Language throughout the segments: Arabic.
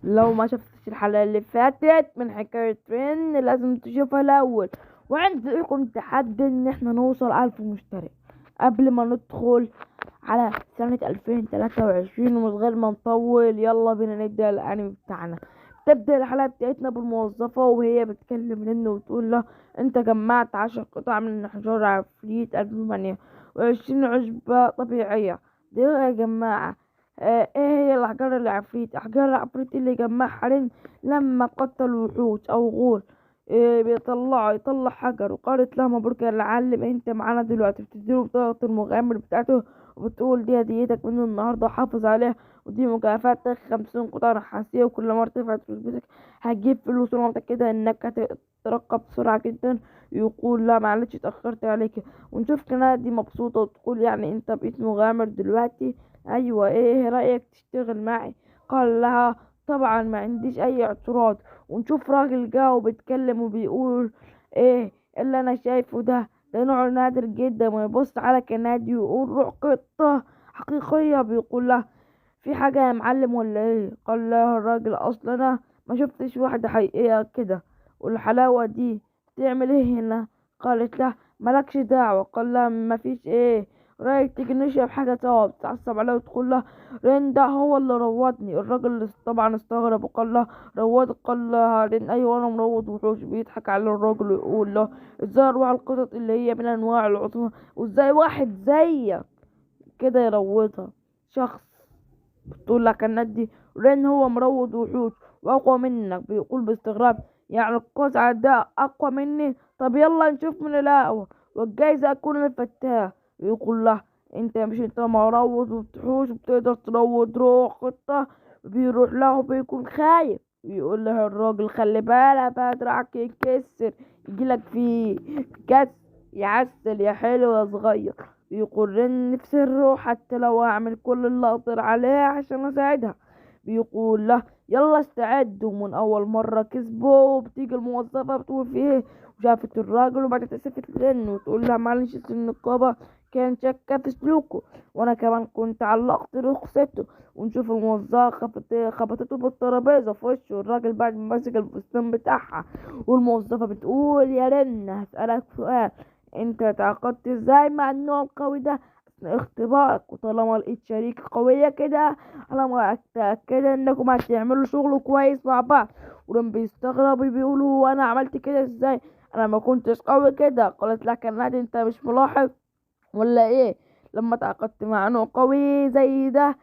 لو ما شفتش الحلقة اللي فاتت من حكاية رين لازم تشوفها الأول. وعندكم تحدي إن احنا نوصل 1000 مشترك قبل ما ندخل على سنة 2023. ومن غير ما نطول يلا بينا نبدأ الأنمي بتاعنا. تبدأ الحلقة بتاعتنا بالموظفة وهي بتكلم رين وتقول له: انت جمعت 10 قطع من أحجار عفريت 2028 عشبة طبيعية. دي يا جماعة ايه هي الاحجار العفريت؟ احجار العفريت اللي جمعها رين لما قتل وحوش او غول. يطلع حجر. وقالت له: مبروك يا معلم، انت معانا دلوقتي. بتديله بطاقة المغامر بتاعته وبتقول: دي هديتك من النهارده، حافظ عليها، ودي مكافاتك 50 قطعة نحاسية، وكل مرة ترفع رتبتك هتجيب فلوس. وانا متأكدة انك هتترقى بسرعة جدا. يقول: لا معلش اتأخرت عليك. ونشوف كنادي مبسوطة وتقول: يعني انت بقيت مغامر دلوقتي؟ ايوه، ايه رأيك تشتغل معي؟ قال لها: طبعا ما عنديش اي اعتراض. ونشوف راجل جا وبيتكلم وبيقول: ايه اللي انا شايفه ده نوع نادر جدا. ويبص على كنادي ويقول: روح قطة حقيقية. بيقول لها: في حاجة يا معلم ولا ايه؟ قال لها الراجل: اصلا انا ما شفتش واحدة حقيقية كده والحلاوة دي. تعمل ايه هنا؟ قالت له: مالكش دعوة. قال لها: مفيش ايه رأيك تيجي نشرب حاجة سوا؟ بتعصب عليها وتقول لها: رين ده هو اللي روضني. الراجل طبعا استغرب وقال لها: روضك؟ قال لها رين: ايوه انا مروض وحوش. بيضحك على الراجل ويقول له: ازاي اروح القطط اللي هي من انواع العطور، وازاي واحد زيك كده يروضها؟ شخص بتقول لك الندي رين هو مروض وحوش واقوى منك. بيقول باستغراب: يعني القزع ده اقوى مني؟ طب يلا نشوف من الاقوى والجايزة اكون الفتاة. بيقول له: انت مروض وبتحوش وبتقدر تروض روح قطة. بيروح له بيكون خايف. بيقول له الراجل: خلي بالك بقى دراعك يتكسر يجيلك فيه كسر يعسل يا حلو يا صغير. بيقول نفسي الروح حتى لو اعمل كل اللي اقدر عليه عشان اساعدها. بيقول له: يلا استعد. ومن اول مرة كسبوا بتيجي الموظفة بتقول فيه: وشافت الراجل وبعدين تسفت رن وتقول لها: معلش النقابة كان شاكة في سلوكه، وانا كمان كنت علقت رخصته. ونشوف الموظفة خبطته بالترابيزة في وشه الراجل بعد ما مسك الفستان بتاعها. والموظفة بتقول: يا رن هسألك سؤال، انت تعاقدت ازاي مع النوع القوي ده اثناء اختبارك؟ وطالما لقيت شريك قوية كده انا متأكدة انكم هتعملوا شغل كويس مع بعض. ولما بيستغربوا بيقولوا: وانا عملت كده ازاي؟ انا ما كنتش قوي كده. قالت لك: نادي انت مش ملاحظ ولا ايه؟ لما تعاقدت مع نوع قوي زي ده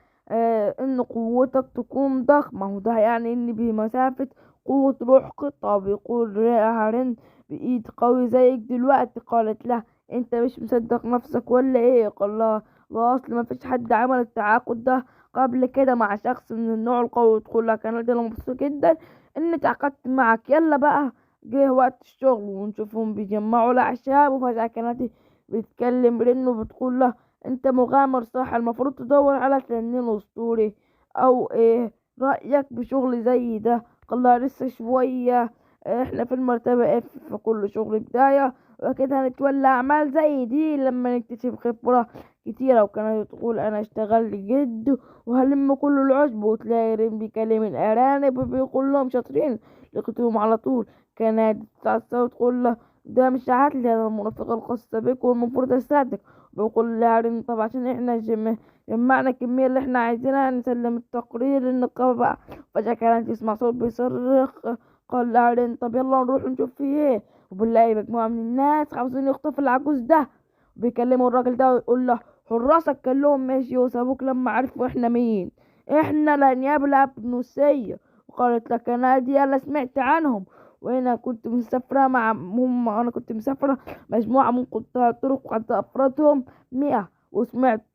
ان قوتك تكون ضخمة، وده يعني ان بمسافة قوة روح قطة. بيقول هارين: بإيد قوي زيك دلوقتي. قالت له: انت مش مصدق نفسك ولا ايه؟ قال لها: لا اصل ما فيش حد عمل التعاقد ده قبل كده مع شخص من النوع القوي. تقول لك: انا ده مبسوط جدا اني تعاقدت معك. يلا بقى جه وقت الشغل. ونشوفهم بيجمعوا الاعشاب وفجأة كانت بتكلم رنو بتقول له: انت مغامر صح، المفروض تدور على تنين اسطوري. او ايه رأيك بشغل زي ده؟ قال لها: لسه شوية، احنا في المرتبة اف في كل شغل بداية، واكيد هنتولى اعمال زي دي لما نكتسب خبرة كتيرة. وكانت تقول: انا اشتغل جد وهلم كل العشب. وتلاقي رين بيكلم الارانب وبيقول لهم شاطرين لقيتهم على طول. كانت تتعصب وتقول له: ده مش عدل، انا المرافقة الخاصة بك والمفروض اساعدك. بيقول لها رين: طب عشان احنا جمعنا الكمية اللي احنا عايزينها نسلم التقرير للنقابة بقى. فجأة كانت تسمع صوت بيصرخ. قال لها رين: طب يلا نروح نشوف فيه ايه. وبنلاقي مجموعة من الناس عاوزين يخطفوا العجوز ده. بيكلموا الراجل ده ويقول له: حراسك كلهم ماشي وسابوك لما عرفوا احنا مين. احنا لا نيابة الأبنوسية. وقالت لك: نادي انا سمعت عنهم، وانا كنت مسافرة انا كنت مسافرة مجموعة من قطاع الطرق وقد افرادهم 100.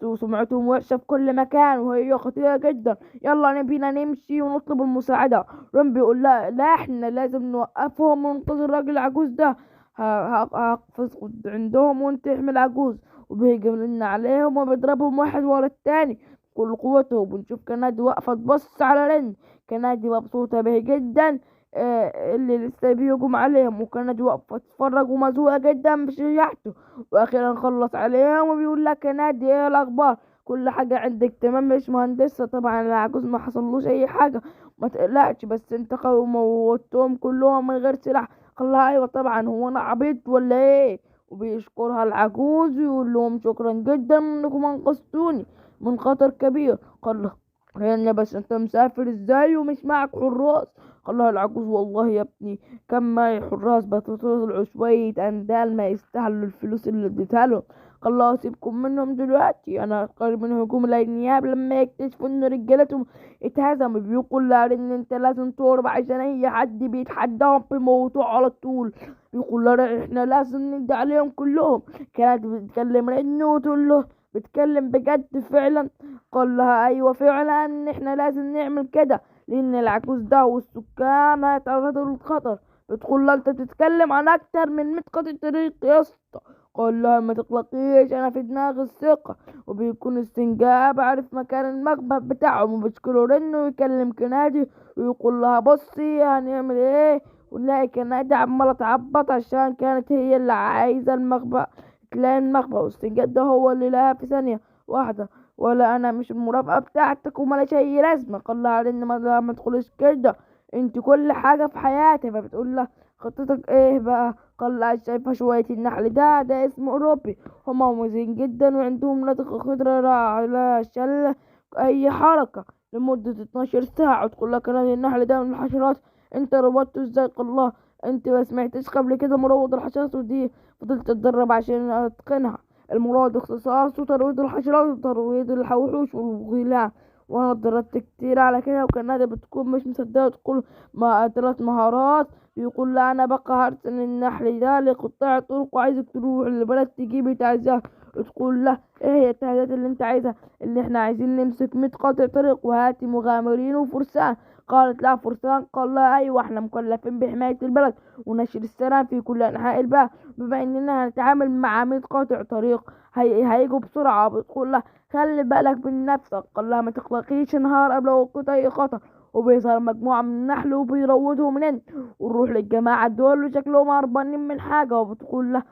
وسمعتهم وحشة في كل مكان وهي خطيرة جدا. يلا نبينا نمشي ونطلب المساعدة. رون بيقول: لا لا، احنا لازم نوقفهم وننقذ الراجل العجوز ده. هقفز عندهم وانت احمي العجوز. وبيهجم لنا عليهم وبيضربهم واحد ورا التاني بكل قوته. وبنشوف كنادي واقفة تبص على رن. كنادي مبسوطة به جدا اللي لسه بيهجم عليهم، وكانت واقفة تتفرج ومذهولة جدا بشجاعته. واخيرا خلص عليهم وبيقول لك: نادي ايه الاخبار؟ كل حاجة عندك تمام مش مهندسة. طبعا العجوز ما حصلوش اي حاجة، ما تقلقش، بس انت موتهم كلهم من غير سلاح. قال لها ايوه طبعا، هو انا عبيط ولا ايه؟ وبيشكرها العجوز ويقول لهم شكرا جدا انكم انقذتوني من خطر كبير. قال له يعني بس انت مسافر ازاي ومش معك حراس؟ قال لها العجوز والله يا ابني كان معي حراس بس طلعوا شوية اندال ما يستاهلوا الفلوس اللي اديتها لهم. قال لها سيبكم منهم دلوقتي، انا قريب من هجوم الانياب لما يكتشفوا ان رجالتهم اتهزموا. بيقول لها ان انت لازم تهرب عشان اي حد بيتحداهم بيموتوه على طول. بيقول لها احنا لازم ندي عليهم كلهم. كانت بتتكلم رنه وتقول له بتكلم بجد فعلا؟ قال لها ايوه فعلا ان احنا لازم نعمل كده لان العجوز ده والسكان هيتعرضوا للخطر. بتقول لها انت بتتكلم عن اكتر من 100 قطع طريق يا اسطى. قال لها ما تقلقيش انا في دماغي الثقة. وبيكون السنجاب عارف مكان المخبأ بتاعهم وبتشكله رنه ويكلم كنادي ويقول لها بصي هنعمل ايه. ونلاقي كنادي عمالة تعبط عشان كانت هي اللي عايزة المخبأ. تلاقي المخبأ والسنجاب ده هو اللي لها في ثانية واحدة. ولا انا مش المرافقة بتاعتك وملاش اي لازمة. قال لها ان ما تدخليش كده، انت كل حاجة في حياتي. فبتقول له خطتك ايه بقى؟ قال لها شايفة شوية النحل ده اسمه اوروبي، هما مميزين جدا وعندهم نطق خضرة على شل اي حركة لمدة 12 ساعة. تقول لك انا النحل ده من الحشرات، انت ربطته ازاي؟ قال الله انت ما سمعتش قبل كده مروض الحشرات؟ ودي فضلت اتدرب عشان اتقنها. المراد اختصاص وترويض الحشرات وترويض الوحوش والغيلان، وانا اتدربت كتير على كده. وكان نادي بتكون مش مصدقة تقول ما 3 مهارات. يقول لها انا بقى هرسل النحل ده لقطاع الطرق وعايزك تروح البلد تجيبي تعزيها. تقول له ايه هي التهديدات اللي انت عايزها؟ اللي احنا عايزين نمسك 100 قاطع طريق وهاتي مغامرين وفرسان. قالت لا فرسان؟ قال لها ايوه احنا مكلفين بحماية البلد ونشر السلام في كل انحاء البلد. بما اننا هنتعامل مع 100 قاطع طريق هيجوا بسرعة. بتقول له خلي بالك من نفسك. قال لها ما تقلقيش نهار قبل وقوع اي خطر. وبيظهر مجموعة من النحل وبيروضهم منين ونروح للجماعة دول وشكلهم هربانين من حاجة. وبتقول له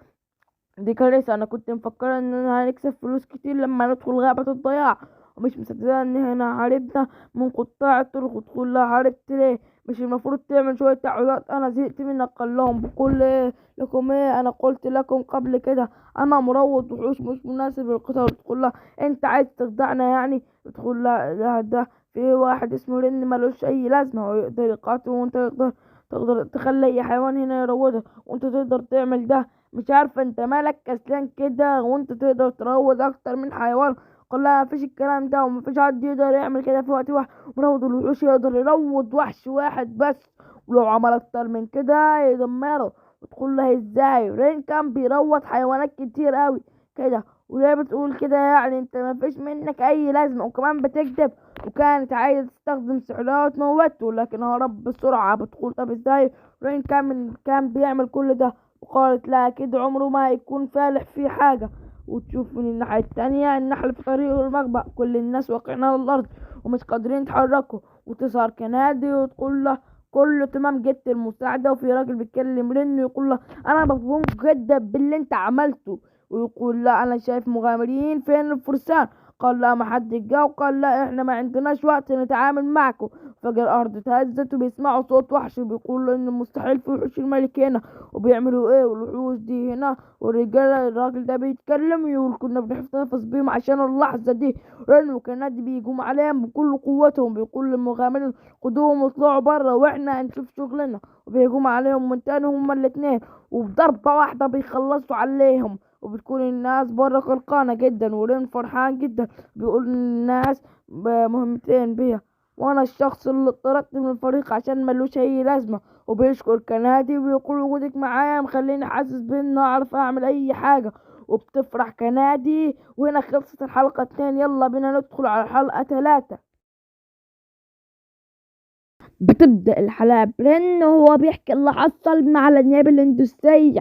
دي كارثة، انا كنت مفكرة اننا هنكسب فلوس كتير لما ندخل غابة الضياع ومش مصدقة ان هنا هربنا من قطاع الطرق. وتقول لها هربت ليه؟ مش المفروض تعمل شوية تعويضات؟ انا زهقت منك. قال لهم بقول لكم ايه، انا قلت لكم قبل كده انا مروض وحوش مش مناسب للقتال. وتقول لها انت عايز تخدعنا يعني؟ بتقول لها ده في واحد اسمه رن ملوش اي لازمة، هو يقدر يقاتل وانت تقدر تخلي اي حيوان هنا يروضه وانت تقدر تعمل ده. مش عارفة انت مالك كسلان كده وانت تقدر تروض اكتر من حيوان؟ قال لها مفيش الكلام ده ومفيش حد يقدر يعمل كده في وقت واحد. مروض الوحوش يقدر يروض وحش واحد بس، ولو عمل اكتر من كده يدمره. وتقول له ازاي؟ رين كان بيروض حيوانات كتير قوي كده. وليه بتقول كده يعني؟ انت مفيش منك اي لازمة وكمان بتكذب. وكانت عايزة تستخدم سحرها وتموته لكن هرب بسرعة. بتقول طب ازاي رين كان بيعمل كل ده؟ وقالت لا أكيد عمره ما هيكون فالح في حاجة. وتشوف من الناحية التانية النحل في طريقه المخبأ، كل الناس واقعين على الأرض ومش قادرين يتحركوا. وتظهر كنادي وتقول له كله تمام جبت المساعدة. وفي راجل بيتكلم رنه يقول له أنا مفهوم جدا باللي أنت عملته. ويقول لا أنا شايف مغامرين فين الفرسان؟ قال لا ما حد جه. وقال لا احنا ما عندناش وقت نتعامل معكم. فجأة الأرض اتهزت وبيسمعوا صوت وحش بيقول إن مستحيل في وحوش الملك هنا وبيعملوا ايه والوحوش دي هنا والرجالة. الراجل ده بيتكلم يقول كنا بنحتفظ بيهم عشان اللحظة دي. رن وكنادي بيجوم عليهم بكل قوتهم بيقول للمغامرين خدوهم واطلعوا برا واحنا هنشوف شغلنا. وبيجوم عليهم من تاني هما الاتنين وبضربة واحدة بيخلصوا عليهم. وبتكون الناس برا قلقانة جدا ورين فرحان جدا بيقول للناس مهمتين بيها وانا الشخص اللي اتطردت من الفريق عشان ملوش اي لازمة. وبيشكر كنادي وبيقول وجودك معايا مخليني حاسس بان اعرف اعمل اي حاجة. وبتفرح كنادي. وهنا خلصت الحلقة 2، يلا بينا ندخل على الحلقة 3. بتبدأ الحلقة برن وهو بيحكي اللي حصل مع الأنياب الهندوسية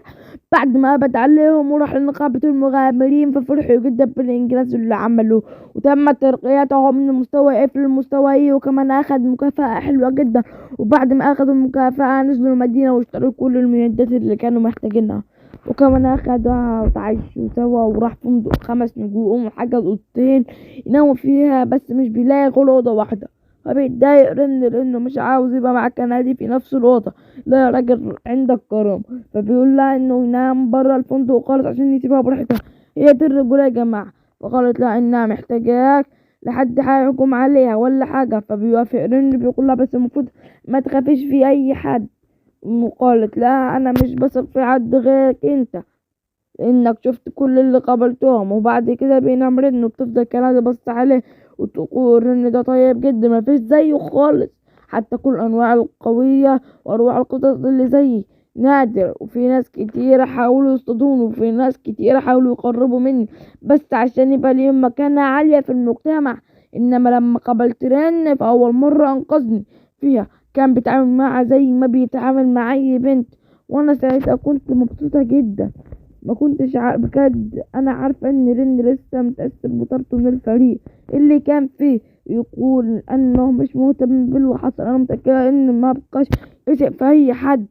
بعد ما قبض عليهم وراح لنقابة المغامرين. ففرحوا جدا بالإنجاز اللي عملوه وتم ترقيتهم من المستوى A للمستوى E وكمان أخد مكافأة حلوة جدا. وبعد ما أخدوا المكافأة نزلوا المدينة واشتروا كل المعدات اللي كانوا محتاجينها. وكمان اخدها وتعايشوا سوا وراح فندق 5 نجوم وحجز اوضتين يناموا فيها، بس مش بيلاقي غير اوضه واحده، فبيتضايق رن لانه مش عاوز يبقى مع كنادي في نفس الاوضه. لا يا راجل عندك كرم، فبيقول لها انه ينام بره الفندق خالص عشان يسيبها براحتها. هي دي الرجوله يا جماعه. فقالت لها انها محتاجاك لحد هيحكم عليها ولا حاجه، فبيوافق رن بيقول لها بس المفروض ما تخافيش في اي حد. وقالت لها انا مش بثق في حد غيرك انت، انك شفت كل اللي قابلتهم. وبعد كده بينام رن وبتفضل كنادي بص عليه وتقول رن ده طيب جدا مفيش زيه خالص، حتى كل انواع القوية وارواح القطط اللي زيي نادر، وفي ناس كتير حاولوا يصطادوني وفي ناس كتير حاولوا يقربوا مني بس عشان يبقى ليهم مكانة عالية في المجتمع. انما لما قابلت رن في اول مرة انقذني فيها كان بيتعامل معها زي ما بيتعامل مع اي بنت، وانا ساعتها كنت مبسوطة جدا. ما كنتش بجد انا عارفه ان رن لسه متأثر بطرده من الفريق اللي كان فيه، يقول انه مش مهتم باللي حصل. انا متأكدة ان ما بقاش يثق في اي حد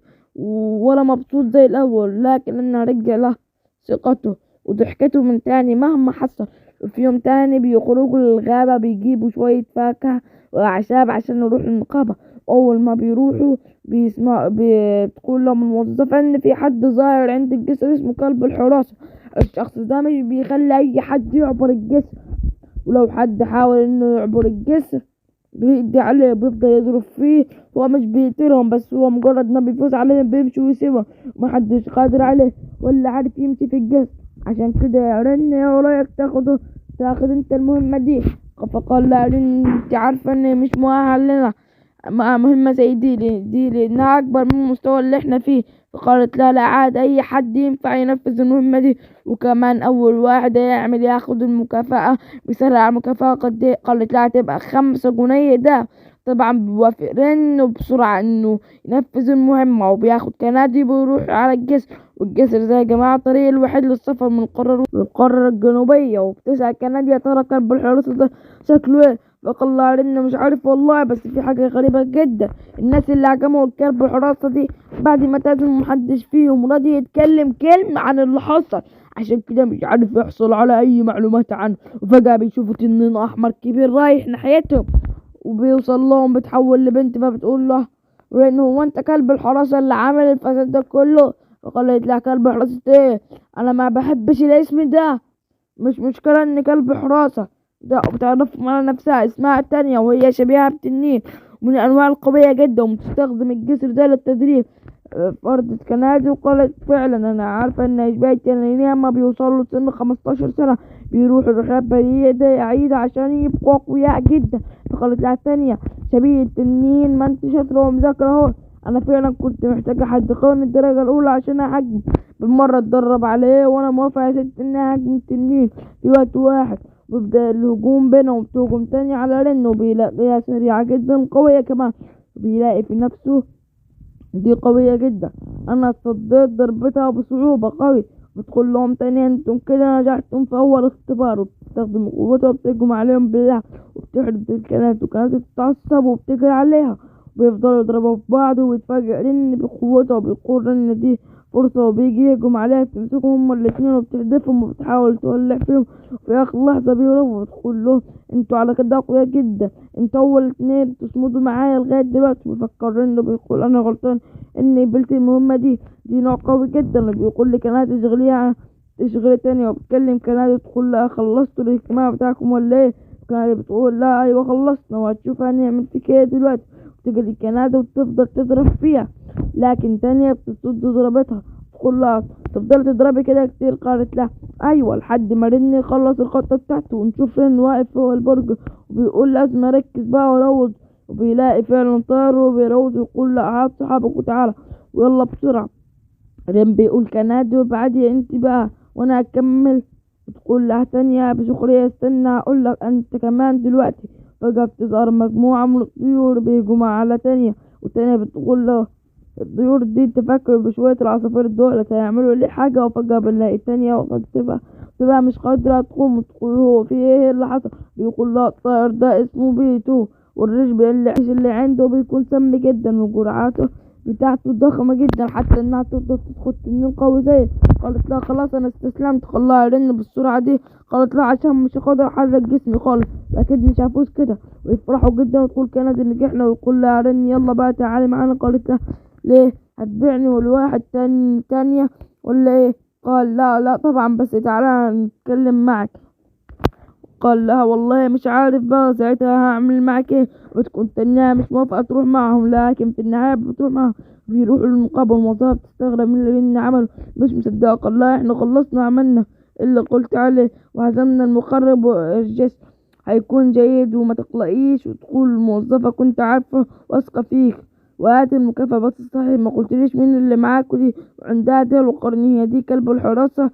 ولا مبسوط زي الاول، لكن انا رجع له ثقته وضحكته من تاني مهما حصل. وفي يوم تاني بيخرجوا للغابة بيجيبوا شوية فاكهة وأعشاب عشان يروحوا النقابة. أول ما بيروحوا بتقول لهم الموظفة إن في حد ظاهر عند الجسر اسمه كلب الحراسة. الشخص ده مش بيخلي أي حد يعبر الجسر، ولو حد حاول إنه يعبر الجسر بيدي عليه بيفضل يضرب فيه. هو مش بيقتلهم بس هو مجرد ما بيفوز عليهم بيمشي ويسيبهم، محدش قادر عليه ولا عارف يمشي في الجسر. عشان كده يا رن ايه رأيك تاخد انت المهمة دي؟ فقال لا رن انت عارفة اني مش مؤهل لنا مهمة زي دي لأنها أكبر من المستوى اللي احنا فيه. فقالت لا عاد أي حد ينفع ينفذ المهمة دي، وكمان أول واحد ياخد المكافأة. بيسرع المكافأة قد ايه؟ قالت لا هتبقى 5 جنيه ده. طبعا بيوافق رن بسرعة انه ينفذ المهمة وبياخد كنادي وبيروح على الجسر. والجسر ده يا جماعة الطريق الوحيد للسفر من القارة الجنوبية. وبتسأل كنادي يا ترى كلب الحراسة ده شكله ايه؟ فقال لها رن مش عارف والله، بس في حاجة غريبة جدا، الناس اللي هجموا الكلب الحراسة دي بعد ما تهزم محدش فيهم راضي يتكلم كلمة عن اللي حصل، عشان كده مش عارف يحصل على أي معلومات عنه. وفجأة بيشوفوا تنين أحمر كبير رايح ناحيتهم وبيوصل لهم بتحول لبنت، فبتقول له رن هو انت كلب الحراسة اللي عامل الفساد ده كله؟ فقالت لها كلب حراسة ايه؟ انا ما بحبش الاسم ده، مش مشكلة ان كلب حراسة ده بتعرف على نفسها اسمها التانية وهي شبيهة بتنين من الأنواع القوية جدا وبتستخدم الجسر ده للتدريب. فردت كنادي وقالت فعلا أنا عارفة إن أشباه التنانين لما بيوصلوا سن 15 سنة بيروحوا رحلات بعيدة عشان يبقوا أقوياء جدا. فقالت لها التانية شبيه التنين ما انت شاطرة ومذاكرة اهو، أنا فعلا كنت محتاجة حد قوي من الدرجة الأولى عشان أهاجمه بالمرة اتدرب عليه، وأنا موافقة يا ست إني أهاجم التنين في وقت واحد. بيبدأ الهجوم بينهم، تهجم تاني على رن وبيلاقيها سريعة جدا قوية كمان، وبيلاقي في نفسه دي قوية جدا. أنا صديت ضربتها بصعوبة قوي. بتقول لهم تاني انتم كده نجحتم في أول اختبار، وبتستخدم قوتها وبتهجم عليهم بالله وبتحرد الكنات وكانت بتتعصب وبتجري عليها وبيفضلوا يضربوا في بعض. ويتفاجئ رن بقوتها وبيقول ان دي فرصة وبيجي يهجم عليها بتمسكهم هما الاتنين وبتهدفهم وبتحاول تولع فيهم. في آخر لحظة بيهربوا وتقول له انتوا على كده أقوياء جدا، انتوا أول 2 تصمدوا معايا لغاية دلوقتي. بيفكر انه بيقول أنا غلطان إني قبلت المهمة دي نوع قوي جدا. وبيقول لي كانت تشغلي تاني وبتكلم كنادي تقول لها خلصتوا الاجتماع بتاعكم ولا ايه؟ كنادي بتقول لا ايوه خلصنا وهتشوف هنعمل فيك ايه دلوقتي. وتجري كنادي وتفضل تضرب فيها، لكن تانية بتصد ضربتها تقول لها تفضل تضربي كده كتير؟ قالت لا ايوه لحد ما رن يخلص الخطة بتاعته. ونشوف رن واقف فوق البرج وبيقول لازم اركز بقى واروض، وبيلاقي فعلا طار وبيروض ويقول لا هات صحابك وتعالى ويلا بسرعة. ريم بيقول كنادي وبعدي انت بقى وانا هكمل. بتقول لها تانية بسخرية استنى اقولك انت كمان دلوقتي. فجأة بتظهر مجموعة من الطيور بيهجموا على تانية، وتانية بتقول له الطيور دي تفكر بشوية العصافير دول هيعملوا لي حاجة. وفجأة بنلاقي تانية وقد تبقى مش قادرة تقوم وتقول هو في ايه اللي حصل؟ بيقول لها الطائر ده اسمه بيتو، والريش اللي عنده بيكون سم جدا وجرعاته بتاعته ضخمة جدا حتى انها تقدر تدخل تنين قوي زيه. قالت لها خلاص انا استسلمت، خلاها يرن بالسرعة دي. قالت لها عشان مش هقدر احرك جسمي خالص. اكيد مش هفوز كده، ويفرحوا جدا وتقول كندي نجحنا، ويقول لها رن يلا بقى تعالي معانا. قالت لها ليه هتبيعني والواحد تانية ولا ايه؟ قال لا لا طبعا، بس تعالى نتكلم معك. قال لها والله مش عارف بقى ساعتها هعمل معك ايه، وتكون تانية مش موافقة تروح معهم، لكن في النهاية بتروح معهم. بيروحوا للمقابلة، الموظفة بتستغرب من اللي عمله، مش مصدقة. قال لها احنا خلصنا عملنا اللي قلت عليه، وهزمنا المخرب، والجيش هيكون جيد وما تقلقيش. وتقول الموظفة كنت عارفة واثقة فيك، وهات المكافأة. بس صحيح ما قلتليش مين اللي معاك دي؟ وعندها ديل وقرنية دي كلب الحراسة.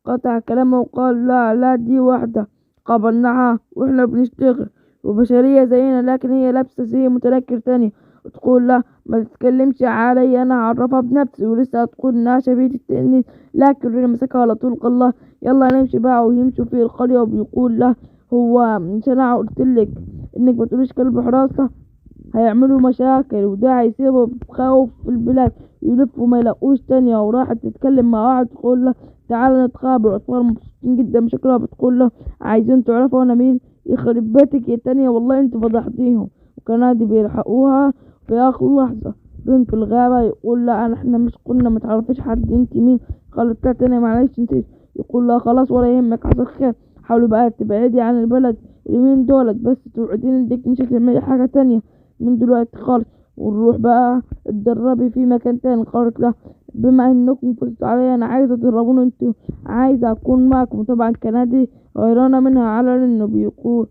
قطع كلامه وقال لا لا دي واحدة قابلناها واحنا بنشتغل وبشرية زينا، لكن هي لابسة زي متنكر تاني. وتقول لا ما تتكلمش علي، انا هعرفها بنفسي. ولسه هتقول انها شبيهة التاني، لكن رينا مسكها على طول. قال لها يلا نمشي بقى. ويمشوا في القرية، وبيقول له هو مش انا قلتلك انك ما تقوليش كلب حراسة؟ هيعملوا مشاكل، وده هيسيبوا بخوف في البلاد يلفوا ما يلاقوش تانية. وراحت تتكلم مع واحد تقول له تعالى نتقابل. أطفال مبسوطين جدا بشكلها، بتقول له عايزين تعرفوا أنا مين؟ يخرب بيتك يا تانية، والله انت فضحتيهم. وكنادي بيلحقوها في آخر لحظة. في الغابة يقول لا احنا مش قلنا ما تعرفيش حد، انت مين؟ قالت له تانية معلش انت. يقول لها خلاص ولا يهمك، حصل خير. حاولوا بقى تبعدي عن البلد اليومين دولت، بس توعدين انك مش هتعملي حاجة تانية من دلوقتي خالص، ونروح بقى اتدربي في مكان تاني. قالت له بما انكم فزتوا عليا انا عايزة تدربوني انتوا، عايزة اكون معكم. طبعا كندي غيرانة منها على انه بيقول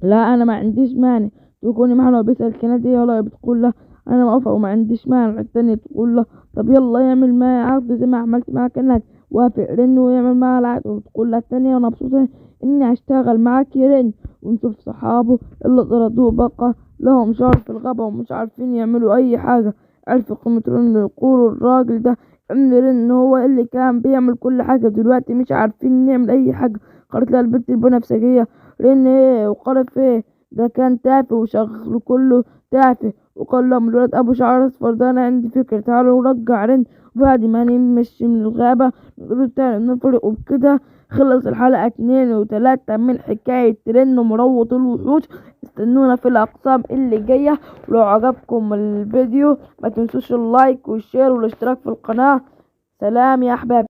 لا انا ما عنديش مانع تكوني معنا. وبيسأل كندي يلا، بتقول له انا موافقة وما عنديش مانع. التانية تقول له طب يلا يعمل معايا عقد زي ما عملت مع كندي. وافق رن ويعمل معاها العقد. وتقول لها التانية انا مبسوطة اني هشتغل معاك يا رن. ونشوف صحابه اللي طردوه بقى لهم شهر في الغابة ومش عارفين يعملوا اي حاجة. عرف قيمة رن، يقولوا الراجل ده ان رن هو اللي كان بيعمل كل حاجة، دلوقتي مش عارفين نعمل اي حاجة. قالت لها البنت البنفسجية رن ايه وقرف ايه؟ ده كان تافه وشغله كله تافه. وقال لهم الولد ابو شعر اصفر ده انا عندي فكرة، تعالوا نرجع رن. وبعد ما نمشي من الغابة نقول تاني نفرق. وبكده خلص الحلقة 2 و3 من حكاية رن ومروض الوحوش. استنونا في الأقسام اللي جاية. ولو عجبكم الفيديو ما تنسوش اللايك والشير والاشتراك في القناة. سلام يا أحبابي.